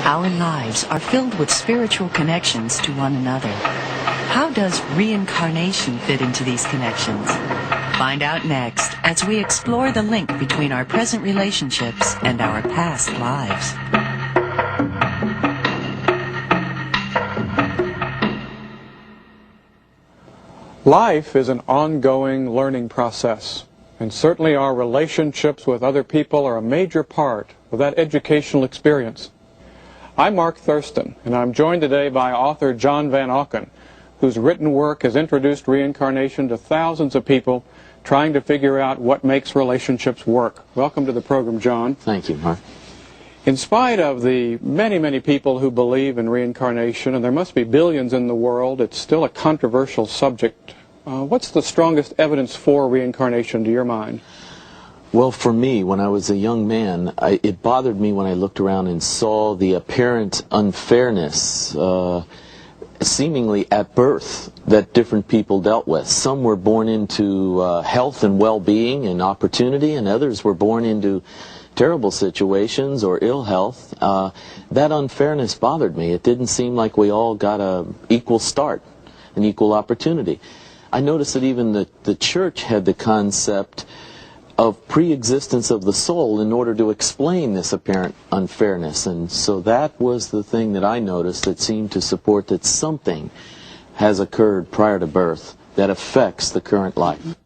Our lives are filled with spiritual connections to one another. How does reincarnation fit into these connections? Find out next as we explore the link between our present relationships and our past lives. Life is an ongoing learning process, and certainly our relationships with other people are a major part of that educational experience. I'm Mark Thurston, and I'm joined today by author John Van Auken, whose written work has introduced reincarnation to thousands of people trying to figure out what makes relationships work. Welcome to the program, John. Thank you, Mark. In spite of the many people who believe in reincarnation, and there must be billions in the world, it's still a controversial subject. What's the strongest evidence for reincarnation to your mind? Well, for me, when I was a young man, it bothered me when I looked around and saw the apparent unfairness, seemingly at birth, that different people dealt with. Some were born into health and well-being and opportunity, and others were born into terrible situations or ill health. That unfairness bothered me. It didn't seem like we all got an equal start, an equal opportunity. I noticed that even the church had the concept of pre-existence of the soul in order to explain this apparent unfairness. And so that was the thing that I noticed that seemed to support that something has occurred prior to birth that affects the current life.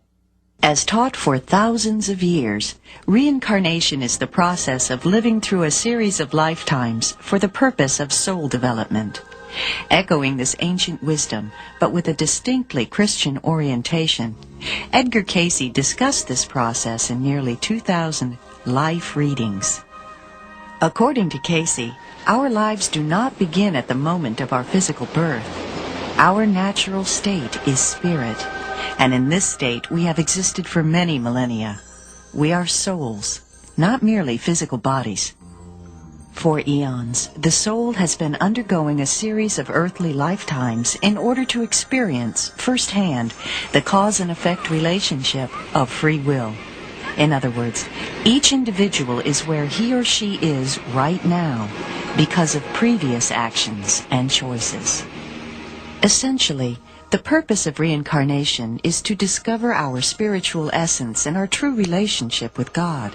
As taught for thousands of years, reincarnation is the process of living through a series of lifetimes for the purpose of soul development. Echoing this ancient wisdom, but with a distinctly Christian orientation, Edgar Cayce discussed this process in nearly 2,000 life readings. According to Cayce, our lives do not begin at the moment of our physical birth. Our natural state is spirit, and in this state we have existed for many millennia. We are souls, not merely physical bodies. For eons, the soul has been undergoing a series of earthly lifetimes in order to experience firsthand the cause and effect relationship of free will. In other words, each individual is where he or she is right now because of previous actions and choices. Essentially, the purpose of reincarnation is to discover our spiritual essence and our true relationship with God.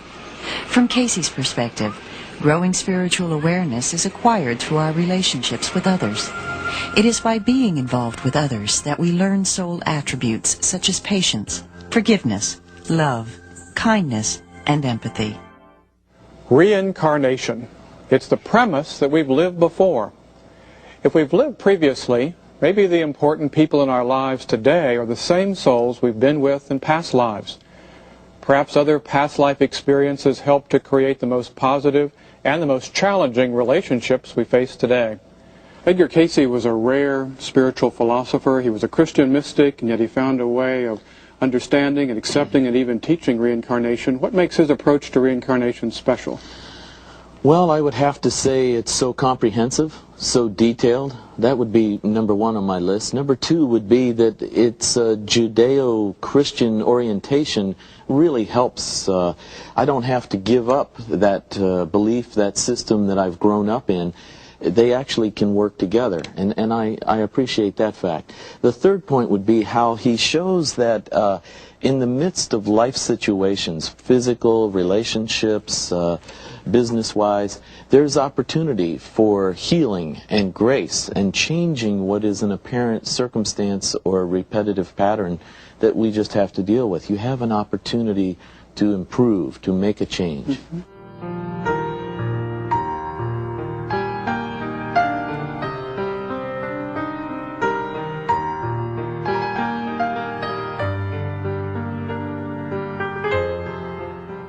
From Cayce's perspective, growing spiritual awareness is acquired through our relationships with others. It is by being involved with others that we learn soul attributes such as patience, forgiveness, love, kindness, and empathy. Reincarnation. It's the premise that we've lived before. If we've lived previously, maybe the important people in our lives today are the same souls we've been with in past lives. Perhaps other past life experiences help to create the most positive and the most challenging relationships we face today. Edgar Cayce was a rare spiritual philosopher. He was a Christian mystic, and yet he found a way of understanding and accepting and even teaching reincarnation. What makes his approach to reincarnation special? Well, I would have to say it's so comprehensive, so detailed. That would be number one on my list. Number two would be that its Judeo-Christian orientation really helps. I don't have to give up that belief, that system that I've grown up in. They actually can work together, and I appreciate that fact. The third point would be how he shows that in the midst of life situations, physical, relationships, business-wise, there's opportunity for healing and grace and changing what is an apparent circumstance or a repetitive pattern that we just have to deal with. You have an opportunity to improve, to make a change. Mm-hmm.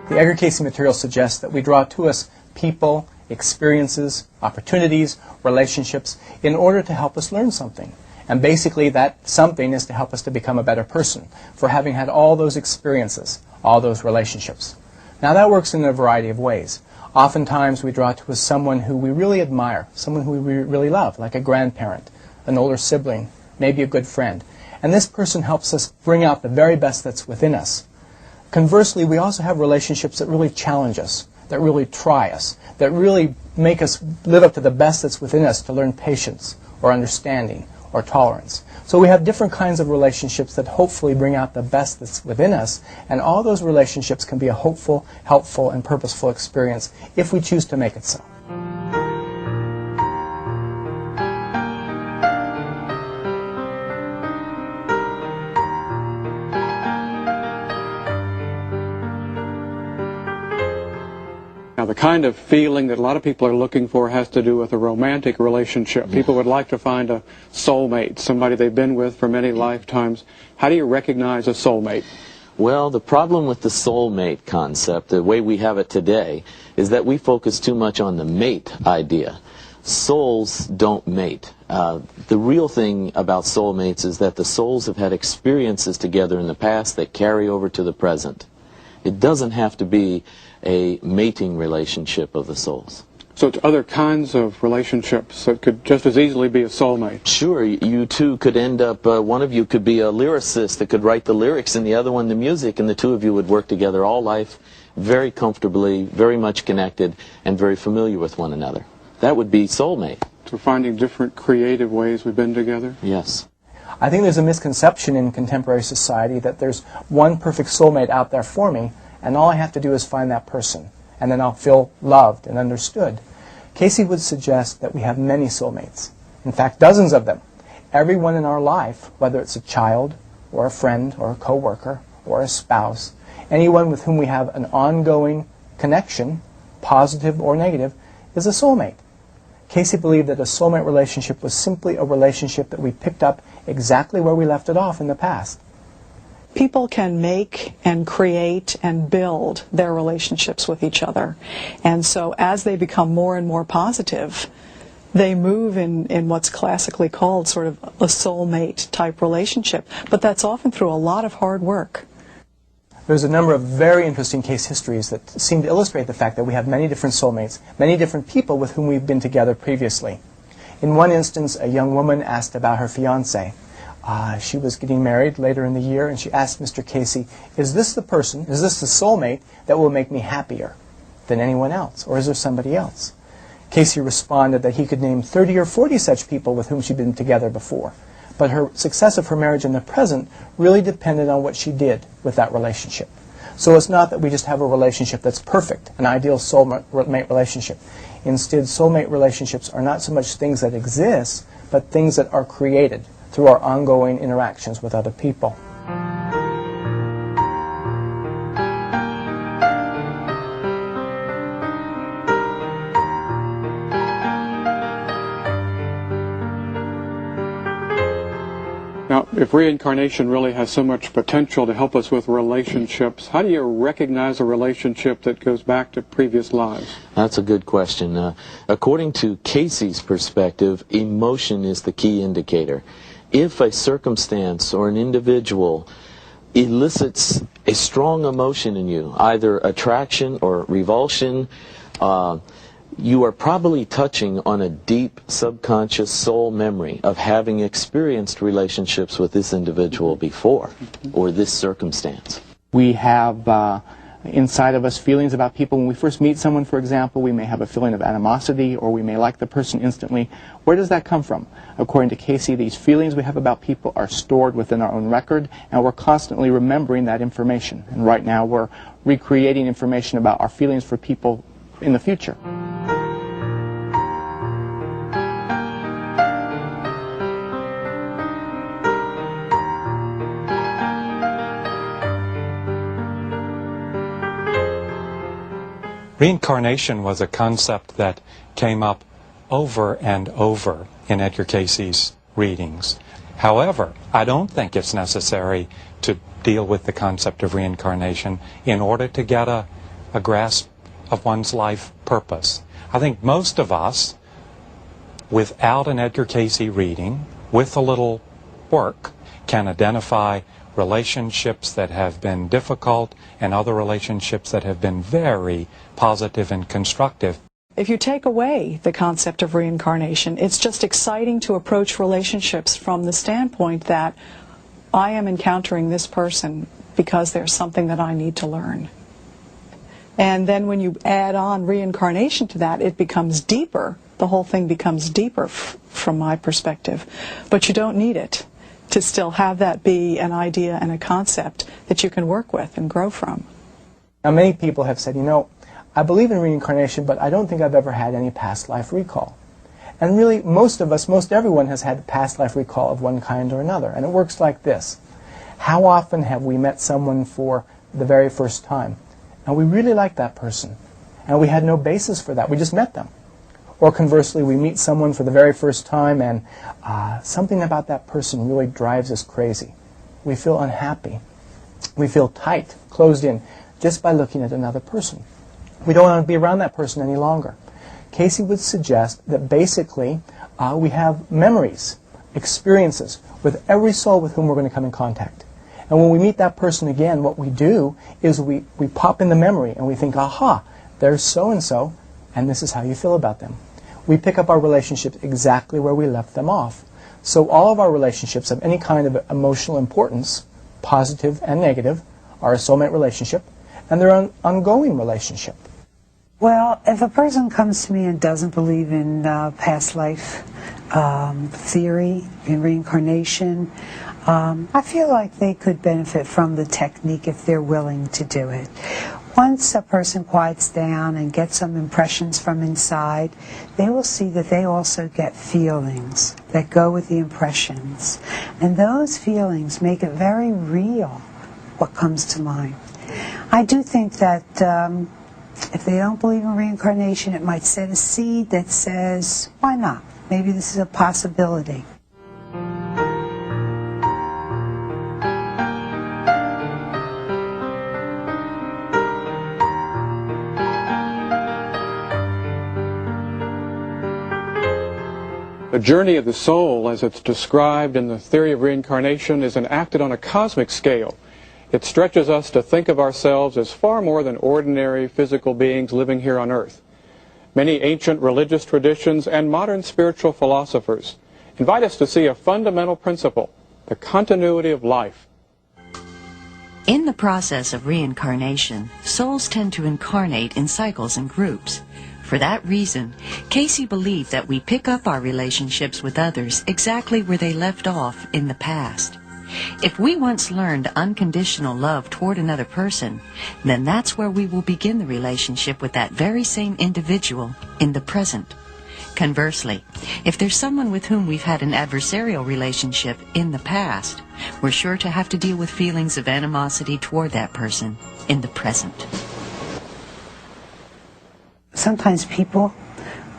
The Edgar Cayce material suggests that we draw to us people, experiences, opportunities, relationships in order to help us learn something. And basically that something is to help us to become a better person for having had all those experiences, all those relationships. Now that works in a variety of ways. Oftentimes we draw to us someone who we really admire, someone who we really love, like a grandparent, an older sibling, maybe a good friend. And this person helps us bring out the very best that's within us. Conversely, we also have relationships that really challenge us, that really try us, that really make us live up to the best that's within us to learn patience or understanding or tolerance. So we have different kinds of relationships that hopefully bring out the best that's within us, and all those relationships can be a hopeful, helpful, and purposeful experience if we choose to make it so. Now, the kind of feeling that a lot of people are looking for has to do with a romantic relationship. People would like to find a soulmate, somebody they've been with for many lifetimes. How do you recognize a soulmate? Well, the problem with the soulmate concept, the way we have it today, is that we focus too much on the mate idea. Souls don't mate. The real thing about soulmates is that the souls have had experiences together in the past that carry over to the present. It doesn't have to be a mating relationship of the souls. So it's other kinds of relationships that could just as easily be a soulmate. Sure, you two could end up, one of you could be a lyricist that could write the lyrics and the other one the music, and the two of you would work together all life very comfortably, very much connected, and very familiar with one another. That would be soulmate. So finding different creative ways we've been together? Yes. I think there's a misconception in contemporary society that there's one perfect soulmate out there for me, and all I have to do is find that person, and then I'll feel loved and understood. Casey would suggest that we have many soulmates. In fact, dozens of them. Everyone in our life, whether it's a child, or a friend, or a co-worker, or a spouse, anyone with whom we have an ongoing connection, positive or negative, is a soulmate. Casey believed that a soulmate relationship was simply a relationship that we picked up exactly where we left it off in the past. People can make and create and build their relationships with each other. And so as they become more and more positive, they move in what's classically called sort of a soulmate type relationship. But that's often through a lot of hard work. There's a number of very interesting case histories that seem to illustrate the fact that we have many different soulmates, many different people with whom we've been together previously. In one instance, a young woman asked about her fiancé. She was getting married later in the year, and she asked Mr. Casey, is this the person, is this the soulmate that will make me happier than anyone else, or is there somebody else? Casey responded that he could name 30 or 40 such people with whom she'd been together before. But her success of her marriage in the present really depended on what she did with that relationship. So it's not that we just have a relationship that's perfect, an ideal soulmate relationship. Instead, soulmate relationships are not so much things that exist, but things that are created through our ongoing interactions with other people. Now, if reincarnation really has so much potential to help us with relationships, how do you recognize a relationship that goes back to previous lives? That's a good question. According to Casey's perspective, emotion is the key indicator. If a circumstance or an individual elicits a strong emotion in you, either attraction or revulsion, you are probably touching on a deep subconscious soul memory of having experienced relationships with this individual before, or this circumstance. We have inside of us feelings about people. When we first meet someone, for example, we may have a feeling of animosity, or we may like the person instantly. Where does that come from? According to Casey, these feelings we have about people are stored within our own record, and we're constantly remembering that information. And right now we're recreating information about our feelings for people in the future. Reincarnation was a concept that came up over and over in Edgar Casey's readings. However, I don't think it's necessary to deal with the concept of reincarnation in order to get a grasp of one's life purpose. I think most of us, without an Edgar Casey reading, with a little work, can identify relationships that have been difficult and other relationships that have been very positive and constructive. If you take away the concept of reincarnation, it's just exciting to approach relationships from the standpoint that I am encountering this person because there's something that I need to learn. And then when you add on reincarnation to that, it becomes deeper. The whole thing becomes deeper from my perspective. But you don't need it to still have that be an idea and a concept that you can work with and grow from. Now, many people have said, you know, I believe in reincarnation, but I don't think I've ever had any past life recall. And really, most of us, most everyone has had past life recall of one kind or another. And it works like this. How often have we met someone for the very first time, and we really like that person, and we had no basis for that, we just met them? Or conversely, we meet someone for the very first time, and something about that person really drives us crazy. We feel unhappy. We feel tight, closed in, just by looking at another person. We don't want to be around that person any longer. Casey would suggest that basically we have memories, experiences with every soul with whom we're going to come in contact. And when we meet that person again, what we do is we pop in the memory and we think, aha, there's so-and-so, and this is how you feel about them. We pick up our relationships exactly where we left them off. So all of our relationships of any kind of emotional importance, positive and negative, are a soulmate relationship, and they're an ongoing relationship. Well, if a person comes to me and doesn't believe in past life theory, in reincarnation, I feel like they could benefit from the technique if they're willing to do it. Once a person quiets down and gets some impressions from inside, they will see that they also get feelings that go with the impressions. And those feelings make it very real, what comes to mind. I do think that if they don't believe in reincarnation, it might set a seed that says, why not? Maybe this is a possibility. The journey of the soul, as it's described in the theory of reincarnation, is enacted on a cosmic scale. It stretches us to think of ourselves as far more than ordinary physical beings living here on earth. Many ancient religious traditions and modern spiritual philosophers invite us to see a fundamental principle, the continuity of life. In the process of reincarnation, souls tend to incarnate in cycles and groups. For that reason, Casey believed that we pick up our relationships with others exactly where they left off in the past. If we once learned unconditional love toward another person, then that's where we will begin the relationship with that very same individual in the present. Conversely, if there's someone with whom we've had an adversarial relationship in the past, we're sure to have to deal with feelings of animosity toward that person in the present. Sometimes people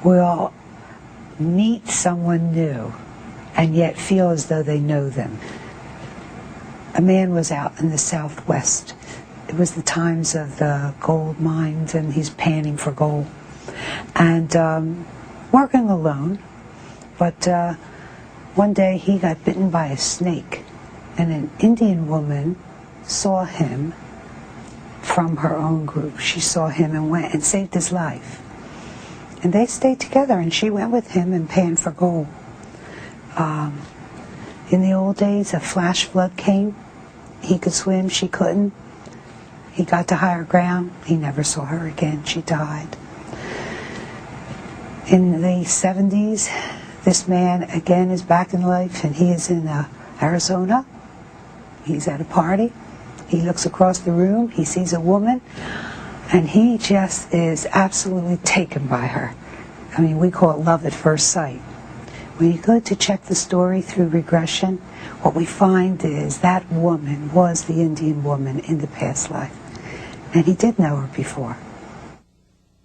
will meet someone new and yet feel as though they know them. A man was out in the Southwest. It was the times of the gold mines, and he's panning for gold. And working alone, but one day he got bitten by a snake, and an Indian woman saw him from her own group. She saw him and went and saved his life. And they stayed together, and she went with him and panned for gold. In the old days, a flash flood came. He could swim, she couldn't. He got to higher ground. He never saw her again. She died. In the 70s, this man again is back in life, and he is in Arizona. He's at a party. He looks across the room. He sees a woman, and he just is absolutely taken by her. I mean, we call it love at first sight. When you go to check the story through regression, what we find is that woman was the Indian woman in the past life. And he did know her before.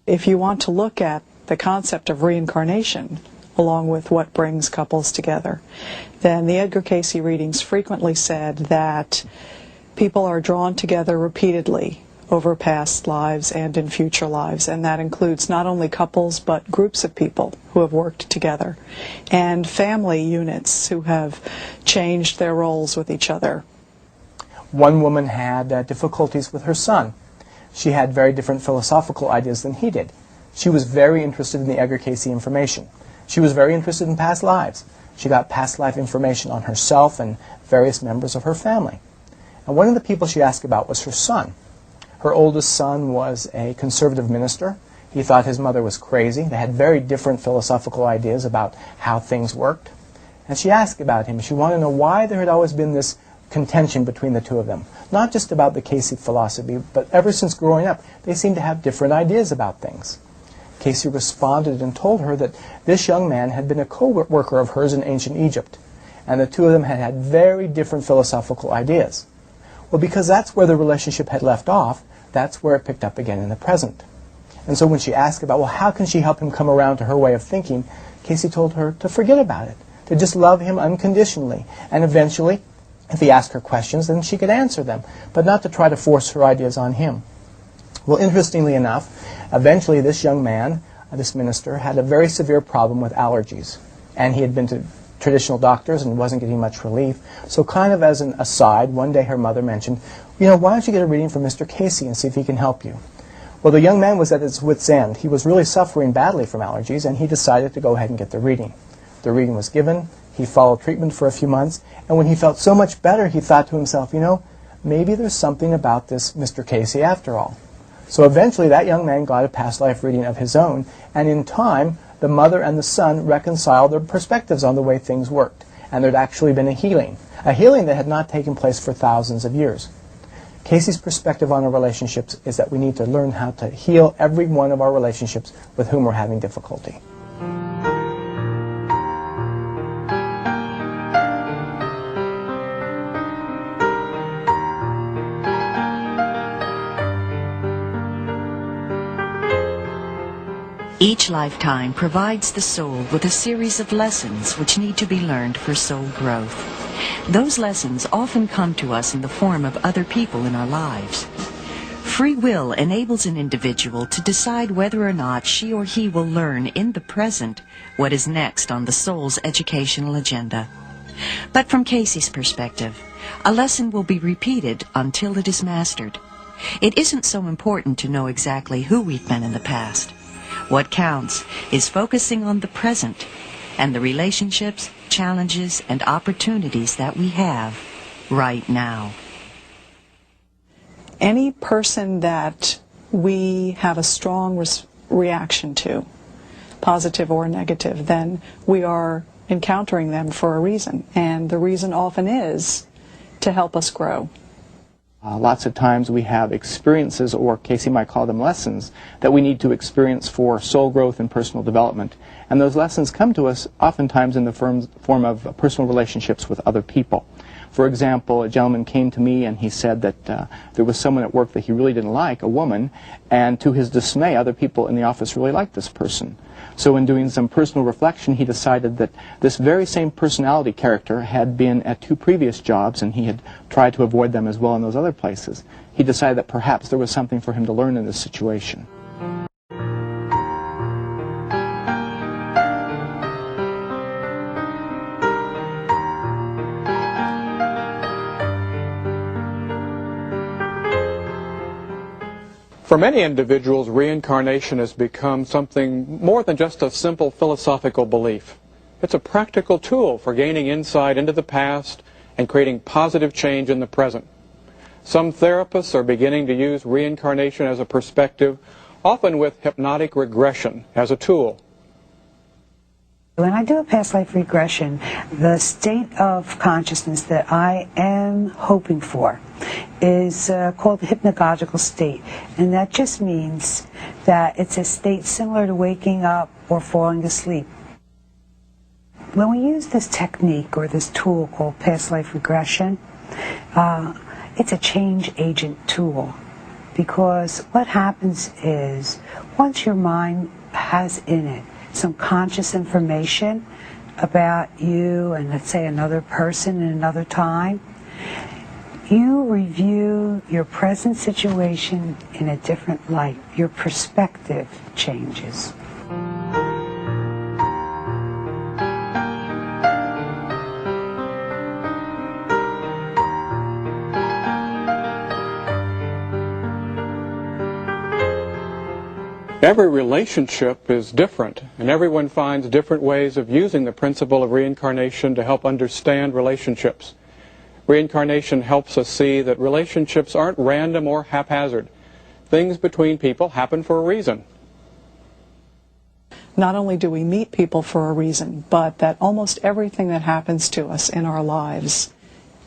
If you want to look at the concept of reincarnation, along with what brings couples together, then the Edgar Casey readings frequently said that people are drawn together repeatedly over past lives and in future lives, and that includes not only couples but groups of people who have worked together, and family units who have changed their roles with each other. One woman had difficulties with her son. She had very different philosophical ideas than he did. She was very interested in the Edgar Casey information. She was very interested in past lives. She got past life information on herself and various members of her family. And one of the people she asked about was her son. Her oldest son was a conservative minister. He thought his mother was crazy. They had very different philosophical ideas about how things worked. And she asked about him. She wanted to know why there had always been this contention between the two of them. Not just about the Casey philosophy, but ever since growing up, they seemed to have different ideas about things. Casey responded and told her that this young man had been a co-worker of hers in ancient Egypt, and the two of them had had very different philosophical ideas. Well, because that's where the relationship had left off, that's where it picked up again in the present. And so when she asked about, well, how can she help him come around to her way of thinking, Casey told her to forget about it, to just love him unconditionally, and eventually, if he asked her questions, then she could answer them, but not to try to force her ideas on him. Well, interestingly enough, eventually this young man, this minister, had a very severe problem with allergies, and he had been to traditional doctors and wasn't getting much relief. So kind of as an aside, one day her mother mentioned, you know, why don't you get a reading from Mr. Casey and see if he can help you? Well, the young man was at his wit's end. He was really suffering badly from allergies, and he decided to go ahead and get the reading. The reading was given. He followed treatment for a few months, and when he felt so much better, he thought to himself, you know, maybe there's something about this Mr. Casey after all. So eventually that young man got a past life reading of his own, and in time, the mother and the son reconciled their perspectives on the way things worked, and there'd actually been a healing that had not taken place for thousands of years. Casey's perspective on our relationships is that we need to learn how to heal every one of our relationships with whom we're having difficulty. Each lifetime provides the soul with a series of lessons which need to be learned for soul growth. Those lessons often come to us in the form of other people in our lives. Free will enables an individual to decide whether or not she or he will learn in the present what is next on the soul's educational agenda. But from Casey's perspective, a lesson will be repeated until it is mastered. It isn't so important to know exactly who we've been in the past. What counts is focusing on the present and the relationships, challenges, and opportunities that we have right now. Any person that we have a strong reaction to, positive or negative, then we are encountering them for a reason. And the reason often is to help us grow. Lots of times we have experiences, or Casey might call them lessons, that we need to experience for soul growth and personal development. And those lessons come to us oftentimes in the form of personal relationships with other people. For example, a gentleman came to me and he said that there was someone at work that he really didn't like, a woman, and to his dismay, other people in the office really liked this person. So in doing some personal reflection, he decided that this very same personality character had been at 2 previous jobs, and he had tried to avoid them as well in those other places. He decided that perhaps there was something for him to learn in this situation. For many individuals, reincarnation has become something more than just a simple philosophical belief. It's a practical tool for gaining insight into the past and creating positive change in the present. Some therapists are beginning to use reincarnation as a perspective, often with hypnotic regression as a tool. When I do a past life regression, the state of consciousness that I am hoping for is called the hypnagogical state, and that just means that it's a state similar to waking up or falling asleep. When we use this technique or this tool called past life regression, it's a change agent tool, because what happens is once your mind has in it some conscious information about you and, let's say, another person in another time, you review your present situation in a different light. Your perspective changes. Every relationship is different, and everyone finds different ways of using the principle of reincarnation to help understand relationships. Reincarnation helps us see that relationships aren't random or haphazard. things between people happen for a reason. Not only do we meet people for a reason, but that almost everything that happens to us in our lives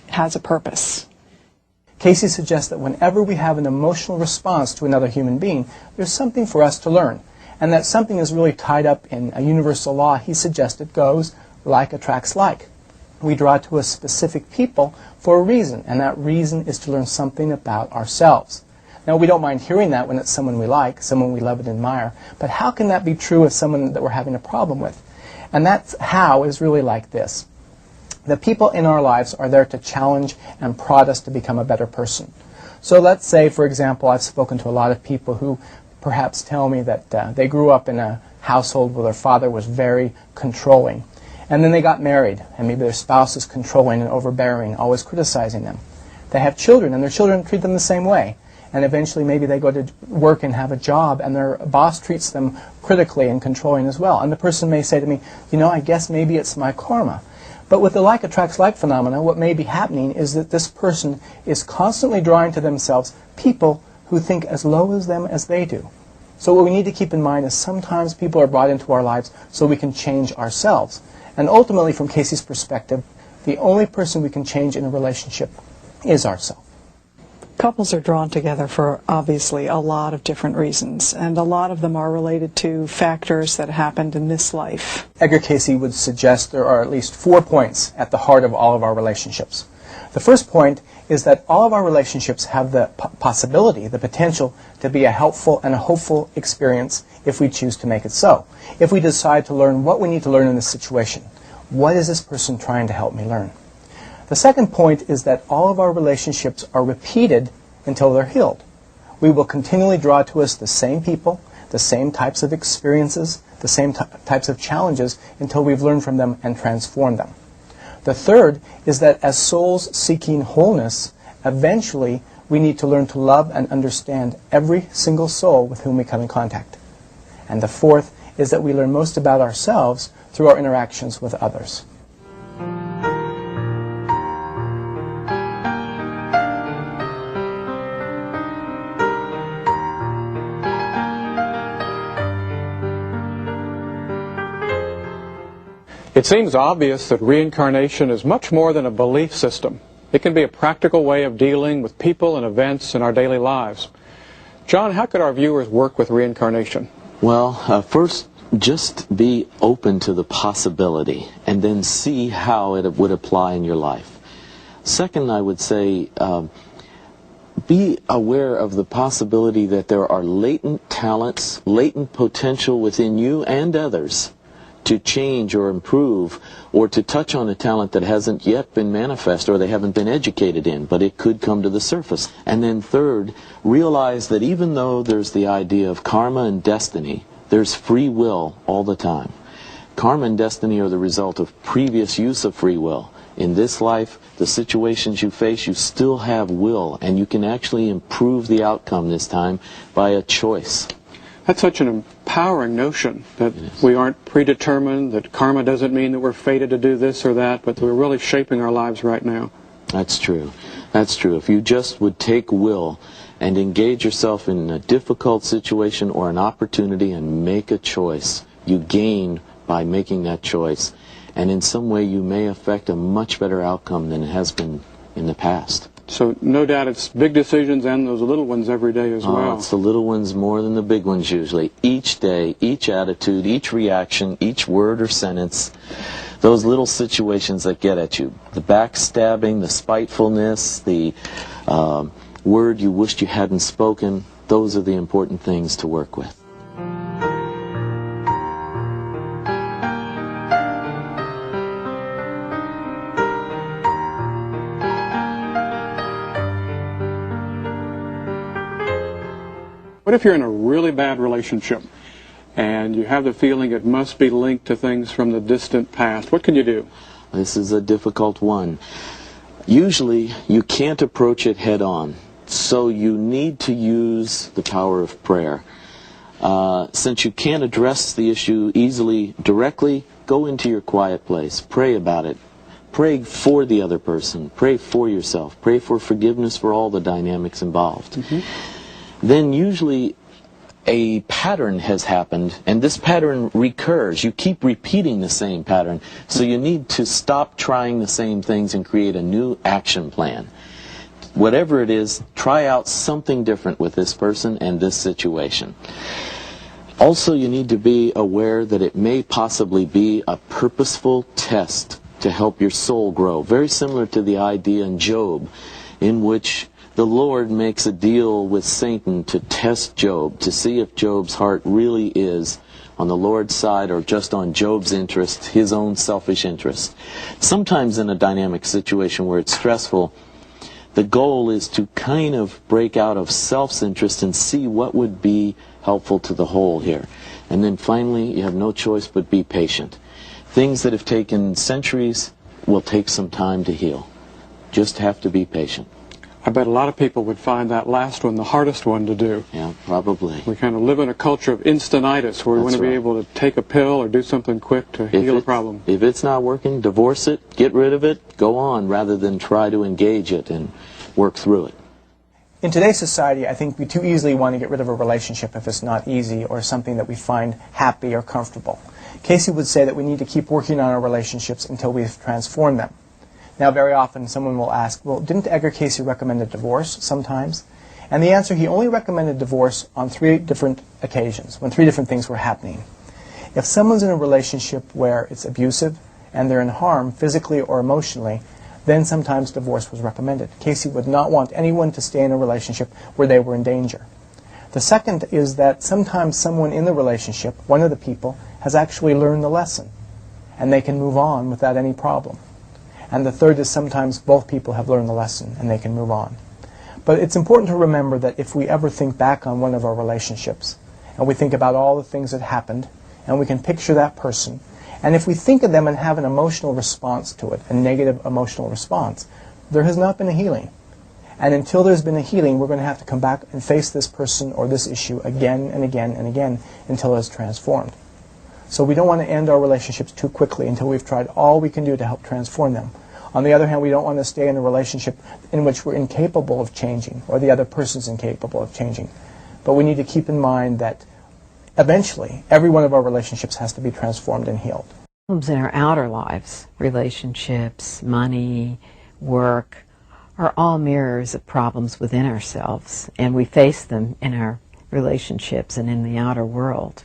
has a purpose. Casey suggests that whenever we have an emotional response to another human being, there's something for us to learn. And that something is really tied up in a universal law he suggested goes, like attracts like. We draw to a specific people for a reason, and that reason is to learn something about ourselves. Now, we don't mind hearing that when it's someone we like, someone we love and admire, but how can that be true of someone that we're having a problem with? And that's how is really like this. The people in our lives are there to challenge and prod us to become a better person. So let's say, for example, I've spoken to a lot of people who perhaps tell me that they grew up in a household where their father was very controlling. And then they got married, and maybe their spouse is controlling and overbearing, always criticizing them. They have children, and their children treat them the same way. And eventually maybe they go to work and have a job, and their boss treats them critically and controlling as well. And the person may say to me, you know, I guess maybe it's my karma. But with the like attracts like phenomena, what may be happening is that this person is constantly drawing to themselves people who think as low as them as they do. So what we need to keep in mind is sometimes people are brought into our lives so we can change ourselves. And ultimately, from Casey's perspective, the only person we can change in a relationship is ourselves. Couples are drawn together for obviously a lot of different reasons, and a lot of them are related to factors that happened in this life. Edgar Casey would suggest there are at least 4 points at the heart of all of our relationships. The first point is that all of our relationships have the possibility, the potential, to be a helpful and a hopeful experience if we choose to make it so. If we decide to learn what we need to learn in this situation. What is this person trying to help me learn? The second point is that all of our relationships are repeated until they're healed. We will continually draw to us the same people, the same types of experiences, the same types of challenges until we've learned from them and transformed them. The third is that as souls seeking wholeness, eventually we need to learn to love and understand every single soul with whom we come in contact. And the fourth is that we learn most about ourselves through our interactions with others. It seems obvious that reincarnation is much more than a belief system. It can be a practical way of dealing with people and events in our daily lives. John, how could our viewers work with reincarnation? Well, first, just be open to the possibility and then see how it would apply in your life. Second, I would say be aware of the possibility that there are latent talents, latent potential within you and others to change or improve or to touch on a talent that hasn't yet been manifest or they haven't been educated in, but it could come to the surface. And then third, realize that even though there's the idea of karma and destiny, there's free will all the time. Karma and destiny are the result of previous use of free will. In this life, the situations you face, you still have will, and you can actually improve the outcome this time by a choice. That's such an empowering notion, that we aren't predetermined, that karma doesn't mean that we're fated to do this or that, but that we're really shaping our lives right now. That's true. That's true. If you just would take will and engage yourself in a difficult situation or an opportunity and make a choice, you gain by making that choice. And in some way you may affect a much better outcome than it has been in the past. So no doubt it's big decisions and those little ones every day as well. It's the little ones more than the big ones usually. Each day, each attitude, each reaction, each word or sentence, those little situations that get at you. The backstabbing, the spitefulness, the word you wished you hadn't spoken, those are the important things to work with. What if you're in a really bad relationship and you have the feeling it must be linked to things from the distant past? What can you do? This is a difficult one. Usually you can't approach it head on, so you need to use the power of prayer. Since you can't address the issue easily, directly, go into your quiet place. Pray about it. Pray for the other person. Pray for yourself. Pray for forgiveness for all the dynamics involved. then usually a pattern has happened, and this pattern recurs. You keep repeating the same pattern, so you need to stop trying the same things and create a new action plan. Whatever it is, try out something different with this person and this situation. Also, you need to be aware that it may possibly be a purposeful test to help your soul grow, very similar to the idea in Job, in which the Lord makes a deal with Satan to test Job, to see if Job's heart really is on the Lord's side or just on Job's interest, his own selfish interest. Sometimes in a dynamic situation where it's stressful, the goal is to kind of break out of self-interest and see what would be helpful to the whole here. And then finally, you have no choice but be patient. Things that have taken centuries will take some time to heal. Just have to be patient. I bet a lot of people would find that last one the hardest one to do. Yeah, probably. We kind of live in a culture of instantinitis where we want to be able to take a pill or do something quick to heal a problem. If it's not working, divorce it, get rid of it, go on, rather than try to engage it and work through it. In today's society, I think we too easily want to get rid of a relationship if it's not easy or something that we find happy or comfortable. Casey would say that we need to keep working on our relationships until we've transformed them. Now, very often someone will ask, well, didn't Edgar Casey recommend a divorce sometimes? And the answer, he only recommended divorce on 3 different occasions, when 3 different things were happening. If someone's in a relationship where it's abusive and they're in harm physically or emotionally, then sometimes divorce was recommended. Casey would not want anyone to stay in a relationship where they were in danger. The second is that sometimes someone in the relationship, one of the people, has actually learned the lesson, and they can move on without any problem. And the third is sometimes both people have learned the lesson and they can move on. But it's important to remember that if we ever think back on one of our relationships, and we think about all the things that happened, and we can picture that person, and if we think of them and have an emotional response to it, a negative emotional response, there has not been a healing. And until there's been a healing, we're going to have to come back and face this person or this issue again and again and again until it's transformed. So we don't want to end our relationships too quickly until we've tried all we can do to help transform them. On the other hand, we don't want to stay in a relationship in which we're incapable of changing or the other person's incapable of changing. But we need to keep in mind that eventually every one of our relationships has to be transformed and healed. Problems in our outer lives, relationships, money, work, are all mirrors of problems within ourselves, and we face them in our relationships and in the outer world,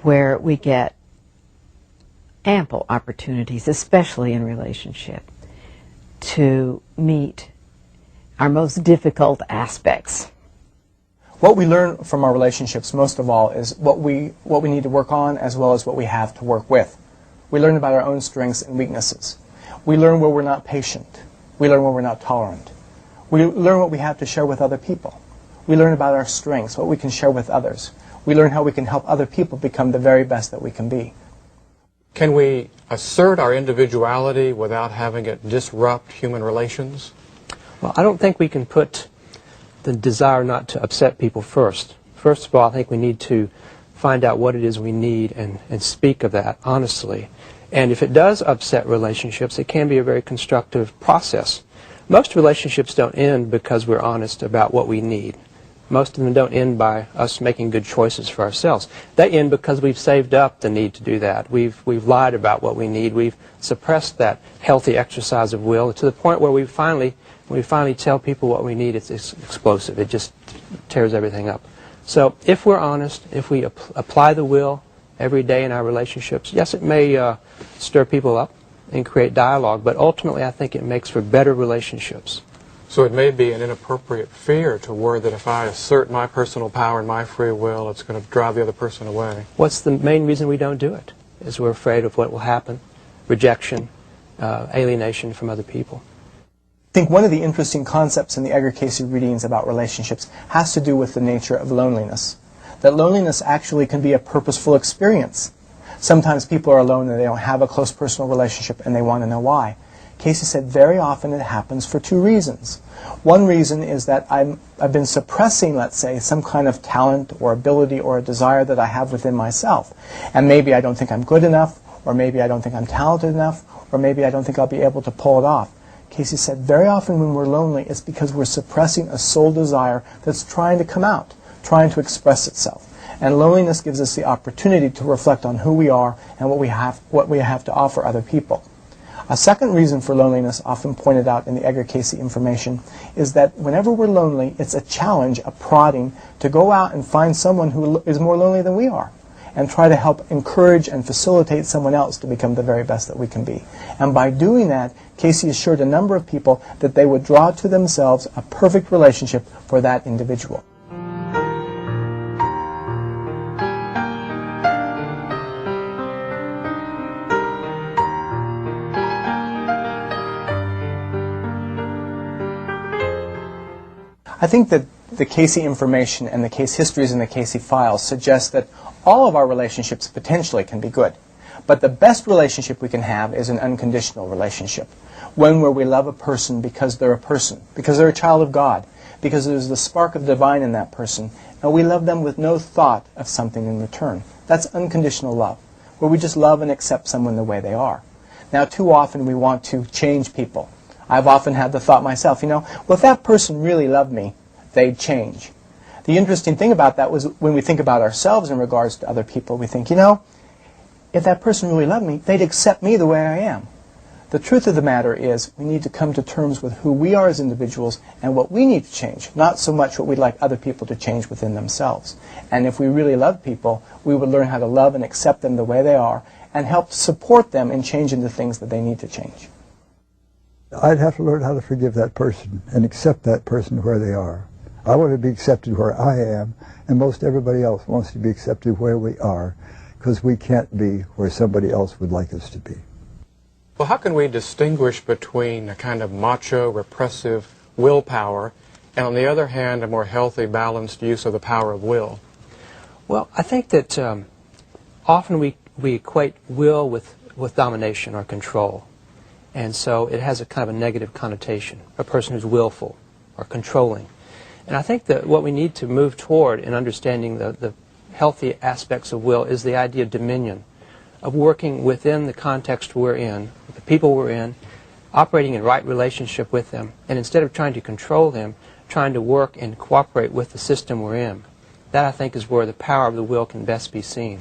where we get ample opportunities, especially in relationship, to meet our most difficult aspects. What we learn from our relationships most of all is what we need to work on as well as what we have to work with. We learn about our own strengths and weaknesses. We learn where we're not patient. We learn where we're not tolerant. We learn what we have to share with other people. We learn about our strengths, what we can share with others. We learn how we can help other people become the very best that we can be. Can we assert our individuality without having it disrupt human relations? Well, I don't think we can put the desire not to upset people first. First of all, I think we need to find out what it is we need and speak of that honestly. And if it does upset relationships, it can be a very constructive process. Most relationships don't end because we're honest about what we need. Most of them don't end by us making good choices for ourselves. They end because we've saved up the need to do that. We've lied about what we need. We've suppressed that healthy exercise of will to the point where when we finally tell people what we need, it's explosive. It just tears everything up. So if we're honest, if we apply the will every day in our relationships, yes, it may stir people up and create dialogue, but ultimately I think it makes for better relationships. So it may be an inappropriate fear to worry that if I assert my personal power and my free will, it's going to drive the other person away. What's the main reason we don't do it? Is we're afraid of what will happen, rejection, alienation from other people. I think one of the interesting concepts in the Edgar Casey readings about relationships has to do with the nature of loneliness. That loneliness actually can be a purposeful experience. Sometimes people are alone and they don't have a close personal relationship and they want to know why. Casey said very often it happens for 2 reasons. One reason is that I've been suppressing, let's say, some kind of talent or ability or a desire that I have within myself. And maybe I don't think I'm good enough, or maybe I don't think I'm talented enough, or maybe I don't think I'll be able to pull it off. Casey said, very often when we're lonely, it's because we're suppressing a soul desire that's trying to come out, trying to express itself. And loneliness gives us the opportunity to reflect on who we are and what we have to offer other people. A second reason for loneliness, often pointed out in the Edgar Casey information, is that whenever we're lonely, it's a challenge, a prodding, to go out and find someone who is more lonely than we are, and try to help encourage and facilitate someone else to become the very best that we can be. And by doing that, Casey assured a number of people that they would draw to themselves a perfect relationship for that individual. I think that the Casey information and the case histories and the Casey files suggest that all of our relationships potentially can be good. But the best relationship we can have is an unconditional relationship. One where we love a person, because they're a child of God, because there's the spark of divine in that person, and we love them with no thought of something in return. That's unconditional love, where we just love and accept someone the way they are. Now, too often we want to change people. I've often had the thought myself, well, if that person really loved me, they'd change. The interesting thing about that was when we think about ourselves in regards to other people, we think, if that person really loved me, they'd accept me the way I am. The truth of the matter is we need to come to terms with who we are as individuals and what we need to change, not so much what we'd like other people to change within themselves. And if we really love people, we would learn how to love and accept them the way they are and help support them in changing the things that they need to change. I'd have to learn how to forgive that person and accept that person where they are. I want to be accepted where I am, and most everybody else wants to be accepted where we are, because we can't be where somebody else would like us to be. Well, how can we distinguish between a kind of macho, repressive willpower, and on the other hand, a more healthy, balanced use of the power of will? Well, I think that often we equate will with domination or control. And so it has a kind of a negative connotation, a person who's willful or controlling. And I think that what we need to move toward in understanding the healthy aspects of will is the idea of dominion, of working within the context we're in, with the people we're in, operating in right relationship with them, and instead of trying to control them, trying to work and cooperate with the system we're in. That, I think, is where the power of the will can best be seen.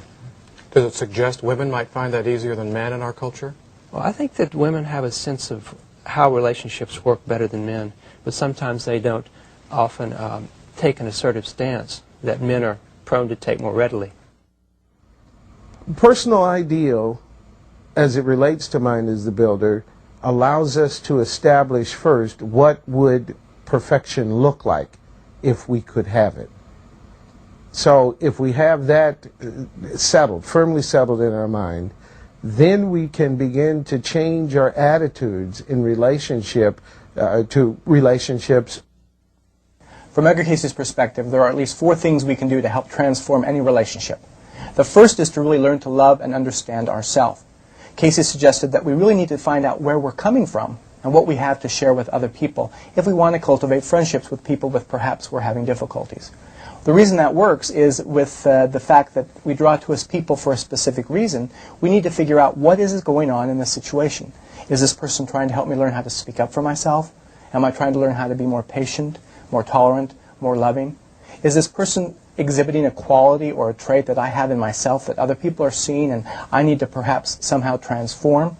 Does it suggest women might find that easier than men in our culture? Well, I think that women have a sense of how relationships work better than men, but sometimes they don't often take an assertive stance that men are prone to take more readily. Personal ideal, as it relates to Mind is the Builder, allows us to establish first what would perfection look like if we could have it. So if we have that settled, firmly settled in our mind, then we can begin to change our attitudes in relationship to relationships. From Edgar Casey's perspective, there are at least 4 things we can do to help transform any relationship. The first is to really learn to love and understand ourselves. Casey suggested that we really need to find out where we're coming from and what we have to share with other people if we want to cultivate friendships with people with perhaps we're having difficulties. The reason that works is with the fact that we draw to us people for a specific reason. We need to figure out what is going on in this situation. Is this person trying to help me learn how to speak up for myself? Am I trying to learn how to be more patient, more tolerant, more loving? Is this person exhibiting a quality or a trait that I have in myself that other people are seeing and I need to perhaps somehow transform?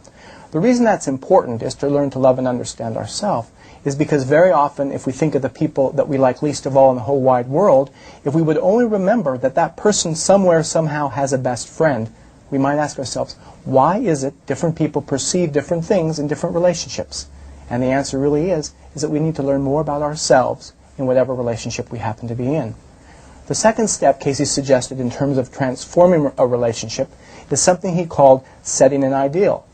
The reason that's important is to learn to love and understand ourselves is because very often if we think of the people that we like least of all in the whole wide world, if we would only remember that that person somewhere somehow has a best friend, we might ask ourselves, why is it different people perceive different things in different relationships? And the answer really is that we need to learn more about ourselves in whatever relationship we happen to be in. The second step Casey suggested in terms of transforming a relationship is something he called setting an ideal.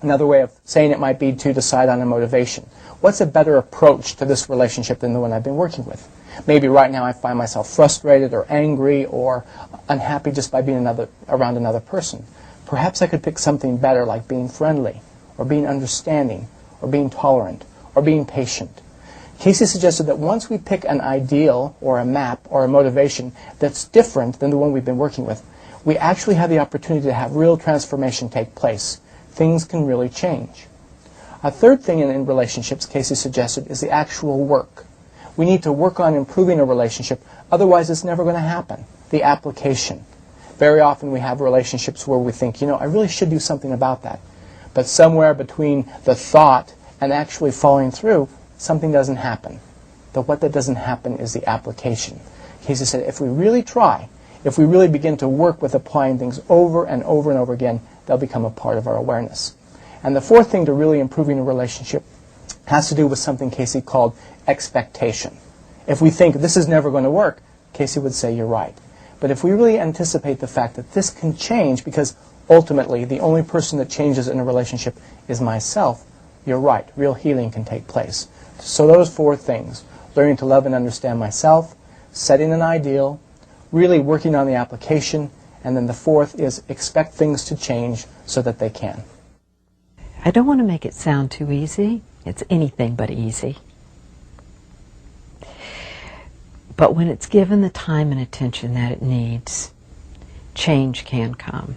Another way of saying it might be to decide on a motivation. What's a better approach to this relationship than the one I've been working with? Maybe right now I find myself frustrated or angry or unhappy just by being around another person. Perhaps I could pick something better like being friendly or being understanding or being tolerant or being patient. Casey suggested that once we pick an ideal or a map or a motivation that's different than the one we've been working with, we actually have the opportunity to have real transformation take place. Things can really change. A third thing in relationships, Casey suggested, is the actual work. We need to work on improving a relationship, otherwise it's never going to happen. The application. Very often we have relationships where we think, I really should do something about that. But somewhere between the thought and actually following through, something doesn't happen. What that doesn't happen is the application. Casey said, if we really try, if we really begin to work with applying things over and over and over again, they'll become a part of our awareness. And the fourth thing to really improving a relationship has to do with something Casey called expectation. If we think this is never going to work, Casey would say you're right. But if we really anticipate the fact that this can change, because ultimately the only person that changes in a relationship is myself, you're right, real healing can take place. So those four things, learning to love and understand myself, setting an ideal, really working on the application, and then the fourth is expect things to change so that they can. I don't want to make it sound too easy. It's anything but easy. But when it's given the time and attention that it needs, change can come.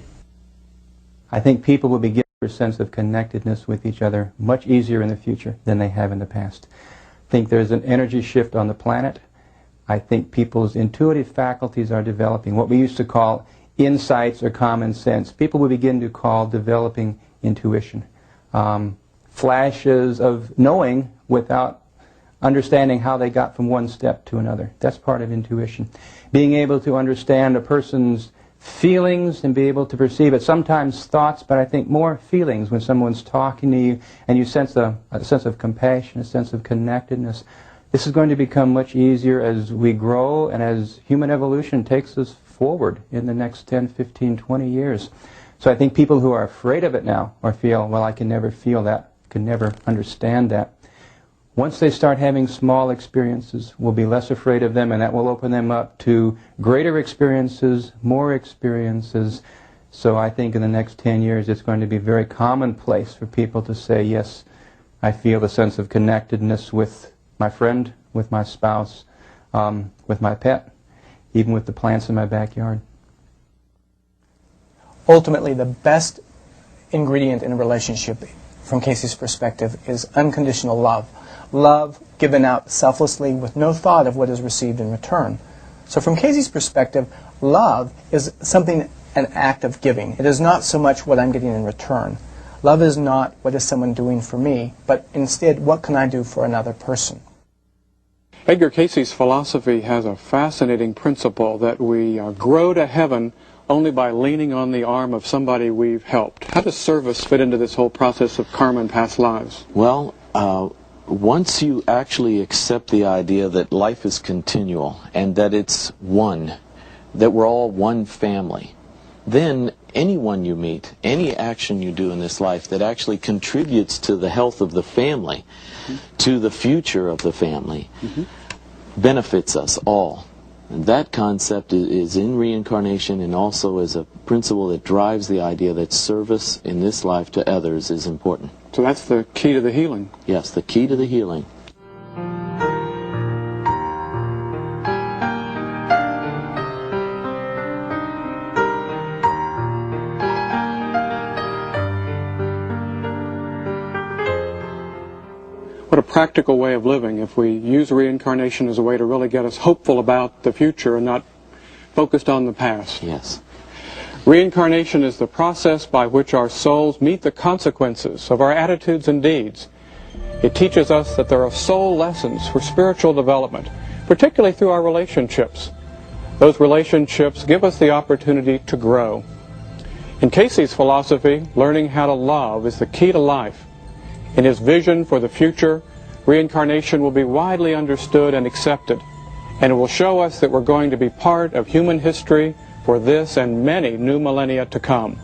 I think people will be given a sense of connectedness with each other much easier in the future than they have in the past. I think there's an energy shift on the planet. I think people's intuitive faculties are developing, what we used to call insights or common sense. People will begin to call developing intuition. Flashes of knowing without understanding how they got from one step to another. That's part of intuition. Being able to understand a person's feelings and be able to perceive it. Sometimes thoughts, but I think more feelings when someone's talking to you and you sense a sense of compassion, a sense of connectedness. This is going to become much easier as we grow and as human evolution takes us forward in the next 10, 15, 20 years. So I think people who are afraid of it now or feel, well, I can never feel that, can never understand that. Once they start having small experiences, we'll be less afraid of them, and that will open them up to greater experiences, more experiences. So I think in the next 10 years it's going to be very commonplace for people to say, yes, I feel a sense of connectedness with my friend, with my spouse, with my pet, even with the plants in my backyard. Ultimately, the best ingredient in a relationship, from Casey's perspective, is unconditional love. Love given out selflessly with no thought of what is received in return. So from Casey's perspective, love is something, an act of giving. It is not so much what I'm getting in return. Love is not what is someone doing for me, but instead, what can I do for another person? Edgar Casey's philosophy has a fascinating principle that we grow to heaven only by leaning on the arm of somebody we've helped. How does service fit into this whole process of karma and past lives? Well, once you actually accept the idea that life is continual and that it's one, that we're all one family, then anyone you meet, any action you do in this life that actually contributes to the health of the family, to the future of the family, benefits us all. And that concept is in reincarnation and also is a principle that drives the idea that service in this life to others is important. So that's the key to the healing. Yes, the key to the healing. What a practical way of living if we use reincarnation as a way to really get us hopeful about the future and not focused on the past. Yes. Reincarnation is the process by which our souls meet the consequences of our attitudes and deeds. It teaches us that there are soul lessons for spiritual development, particularly through our relationships. Those relationships give us the opportunity to grow. In Casey's philosophy, learning how to love is the key to life. In his vision for the future, reincarnation will be widely understood and accepted, and it will show us that we're going to be part of human history for this and many new millennia to come.